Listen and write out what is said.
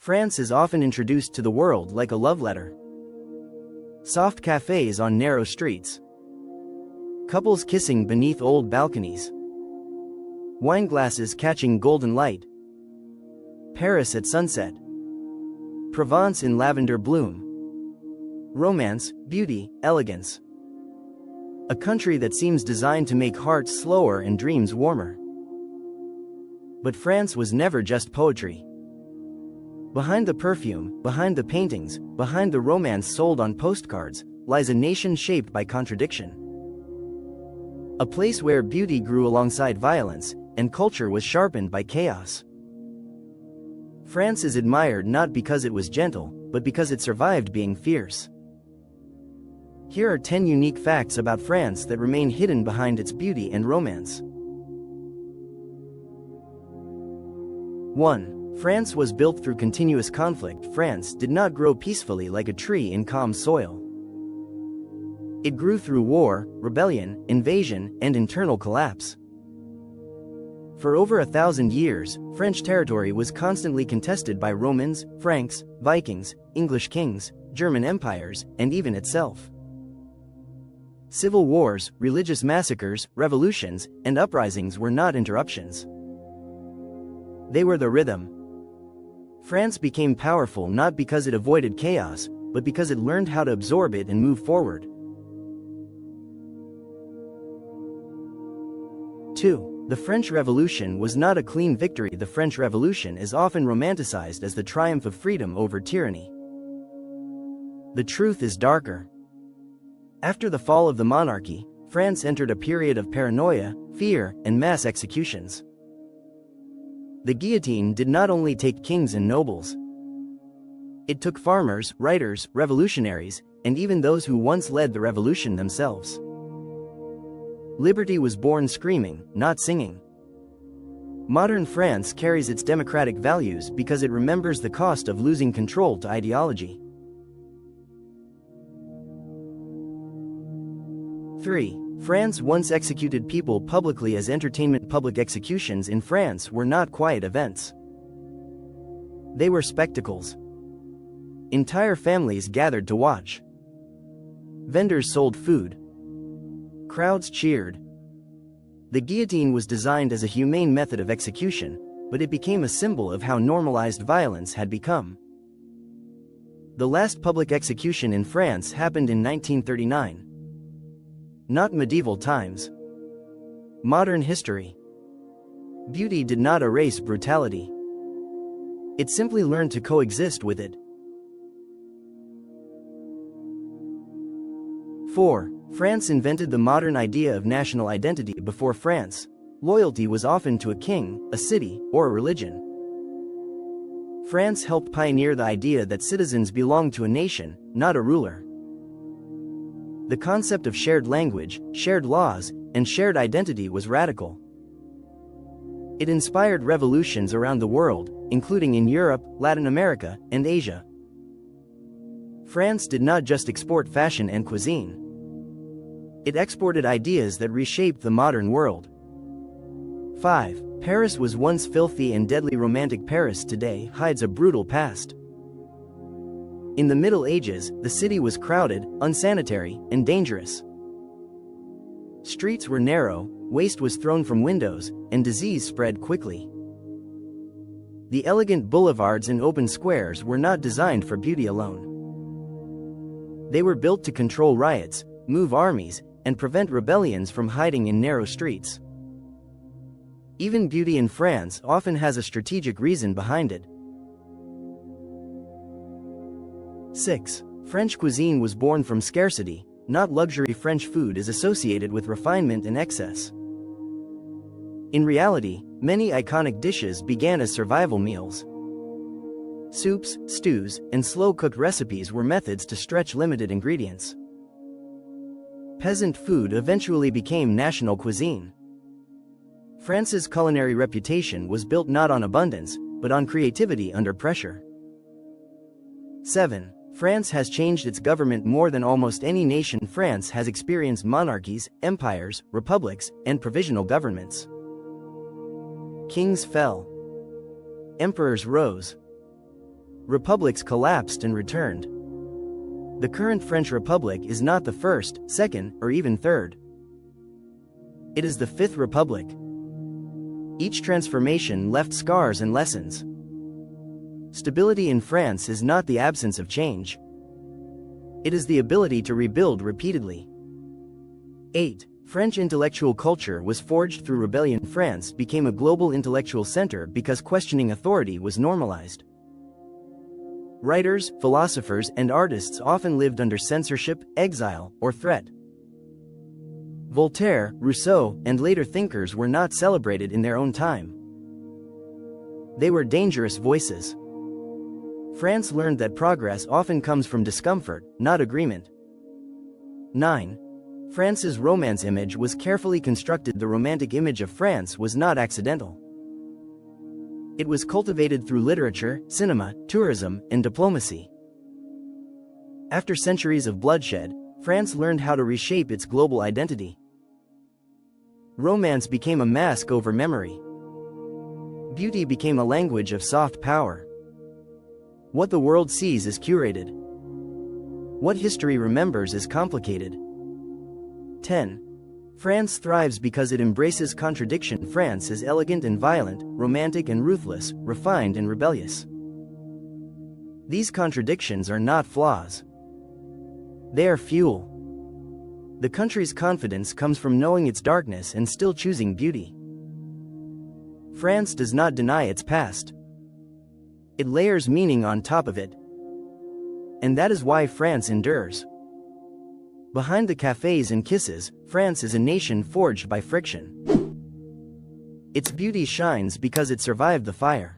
France is often introduced to the world like a love letter. Soft cafés on narrow streets. Couples kissing beneath old balconies. Wine glasses catching golden light. Paris at sunset. Provence in lavender bloom. Romance, beauty, elegance. A country that seems designed to make hearts slower and dreams warmer. But France was never just poetry. Behind the perfume, behind the paintings, behind the romance sold on postcards, lies a nation shaped by contradiction. A place where beauty grew alongside violence, and culture was sharpened by chaos. France is admired not because it was gentle, but because it survived being fierce. Here are 10 unique facts about France that remain hidden behind its beauty and romance. 1. France was built through continuous conflict. France did not grow peacefully like a tree in calm soil. It grew through war, rebellion, invasion, and internal collapse. For over 1,000 years, French territory was constantly contested by Romans, Franks, Vikings, English kings, German empires, and even itself. Civil wars, religious massacres, revolutions, and uprisings were not interruptions. They were the rhythm. France became powerful not because it avoided chaos, but because it learned how to absorb it and move forward. 2. The French Revolution was not a clean victory. The French Revolution is often romanticized as the triumph of freedom over tyranny. The truth is darker. After the fall of the monarchy, France entered a period of paranoia, fear, and mass executions. The guillotine did not only take kings and nobles. It took farmers, writers, revolutionaries, and even those who once led the revolution themselves. Liberty was born screaming, not singing. Modern France carries its democratic values because it remembers the cost of losing control to ideology. 3. France once executed people publicly as entertainment. Public executions in France were not quiet events. They were spectacles. Entire families gathered to watch. Vendors sold food. Crowds cheered. The guillotine was designed as a humane method of execution, but it became a symbol of how normalized violence had become. The last public execution in France happened in 1939. Not medieval times. Modern history. Beauty did not erase brutality. It simply learned to coexist with it. 4. France invented the modern idea of national identity. Before France, loyalty was often to a king, a city, or a religion. France helped pioneer the idea that citizens belonged to a nation, not a ruler. The concept of shared language, shared laws, and shared identity was radical. It inspired revolutions around the world, including in Europe, Latin America, and Asia. France did not just export fashion and cuisine. It exported ideas that reshaped the modern world. 5. Paris was once filthy and deadly. Romantic Paris today hides a brutal past. In the Middle Ages, the city was crowded, unsanitary, and dangerous. Streets were narrow, waste was thrown from windows, and disease spread quickly. The elegant boulevards and open squares were not designed for beauty alone. They were built to control riots, move armies, and prevent rebellions from hiding in narrow streets. Even beauty in France often has a strategic reason behind it. 6. French cuisine was born from scarcity, not luxury. French food is associated with refinement and excess. In reality, many iconic dishes began as survival meals. Soups, stews, and slow-cooked recipes were methods to stretch limited ingredients. Peasant food eventually became national cuisine. France's culinary reputation was built not on abundance, but on creativity under pressure. 7. France has changed its government more than almost any nation. France has experienced monarchies, empires, republics, and provisional governments. Kings fell. Emperors rose. republics collapsed and returned. The current French Republic is not the first, second, or even third. It is the Fifth Republic. Each transformation left scars and lessons. Stability in France is not the absence of change. It is the ability to rebuild repeatedly. 8. French intellectual culture was forged through rebellion. France became a global intellectual center because questioning authority was normalized. Writers, philosophers, and artists often lived under censorship, exile, or threat. Voltaire, Rousseau, and later thinkers were not celebrated in their own time. They were dangerous voices. France learned that progress often comes from discomfort, not agreement. 9. France's Romance image was carefully constructed. The romantic image of France was not accidental. It was cultivated through literature, cinema, tourism, and diplomacy. After centuries of bloodshed, France learned how to reshape its global identity. Romance became a mask over memory. Beauty became a language of soft power. What the world sees is curated. What history remembers is complicated. 10. France thrives because it embraces contradiction. France is elegant and violent, romantic and ruthless, refined and rebellious. These contradictions are not flaws. They are fuel. The country's confidence comes from knowing its darkness and still choosing beauty. France does not deny its past. It layers meaning on top of it. And that is why France endures. Behind the cafés and kisses, France is a nation forged by friction. Its beauty shines because it survived the fire.